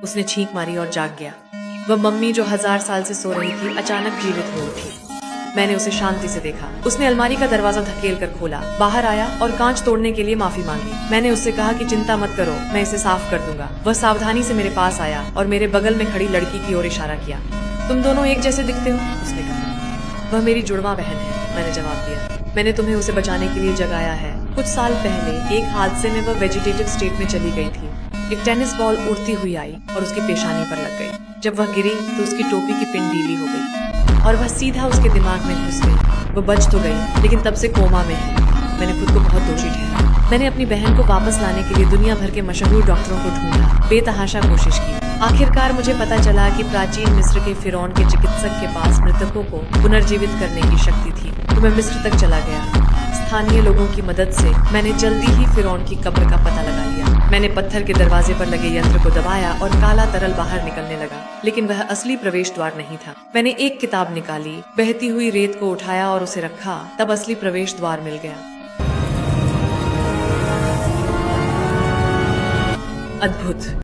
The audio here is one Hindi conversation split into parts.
उसने छींक मारी और जाग गया। वह मम्मी जो 1000 साल से सो रही थी अचानक जीवित हो उठी। मैंने उसे शांति से देखा। उसने अलमारी का दरवाजा धकेल कर खोला, बाहर आया और कांच तोड़ने के लिए माफी मांगी। मैंने उससे कहा कि चिंता मत करो, मैं इसे साफ कर दूंगा। वह सावधानी से मेरे पास आया और मेरे बगल में खड़ी लड़की की ओर इशारा किया। तुम दोनों एक जैसे दिखते हो, उसने कहा। वह मेरी जुड़वा बहन है, मैंने जवाब दिया। मैंने तुम्हें उसे बचाने के लिए जगाया है। कुछ साल पहले एक हादसे में वह वेजिटेटिव स्टेट में चली गई थी। एक टेनिस बॉल उड़ती हुई आई और उसकी पेशानी पर लग गई। जब वह गिरी तो उसकी टोपी की पिन ढीली हो गई और वह सीधा उसके दिमाग में घुस गई। वह बच तो गई लेकिन तब से कोमा में है। मैंने खुद को बहुत दोषी ठहराया। मैंने अपनी बहन को वापस लाने के लिए दुनिया भर के मशहूर डॉक्टरों को ढूंढा, बेतहाशा कोशिश की। आखिरकार मुझे पता चला कि प्राचीन मिस्र के फिरौन के चिकित्सक के पास मृतकों को पुनर्जीवित करने की शक्ति थी। तो मैं मिस्र तक चला गया। स्थानीय लोगों की मदद से मैंने जल्दी ही फिरौन की कब्र का पता लगा लिया। मैंने पत्थर के दरवाजे पर लगे यंत्र को दबाया और काला तरल बाहर निकलने लगा, लेकिन वह असली प्रवेश द्वार नहीं था। मैंने एक किताब निकाली, बहती हुई रेत को उठाया और उसे रखा, तब असली प्रवेश द्वार मिल गया। अद्भुत।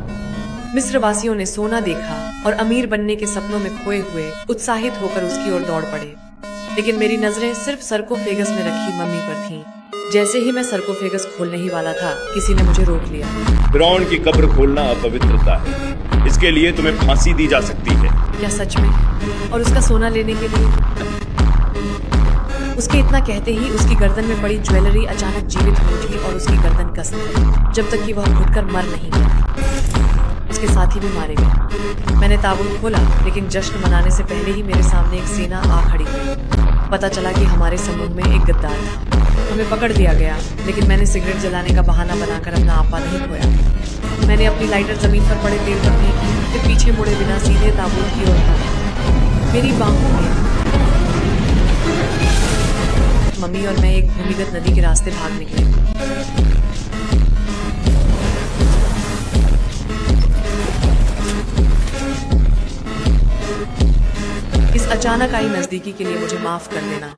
मिस्र वासियों ने सोना देखा और अमीर बनने के सपनों में खोए हुए उत्साहित होकर उसकी ओर दौड़ पड़े। लेकिन मेरी नजरें सिर्फ सर्कोफेगस में रखी मम्मी पर थीं। जैसे ही मैं सर्कोफेगस खोलने ही वाला था, किसी ने मुझे रोक लिया। फिरौन की कब्र खोलना अपवित्रता है। इसके लिए तुम्हें फांसी दी जा सकती है। क्या सच में? और उसका सोना लेने के लिए? उसके इतना कहते ही उसकी गर्दन में पड़ी ज्वेलरी अचानक जीवित हो उठी और उसकी गर्दन कस गई, जब तक कि वह घुटकर मर नहीं गया। उसके साथी भी मारे गए। मैंने ताबूत खोला, लेकिन जश्न मनाने से पहले ही मेरे सामने एक सेना आ खड़ी हुई। पता चला कि हमारे समूह में एक गद्दार था। हमें पकड़ दिया गया, लेकिन मैंने सिगरेट जलाने का बहाना बनाकर अपना आपा नहीं खोया। मैंने अपनी लाइटर जमीन पर पड़े तेल पर फेंकी, फिर पीछे मुड़े बिना सीधे ताबूत की ओर भागा। मेरी बाहों में मम्मी और मैं एक भूमिगत नदी के रास्ते भाग निकले। इस अचानक आई नजदीकी के लिए मुझे माफ कर देना।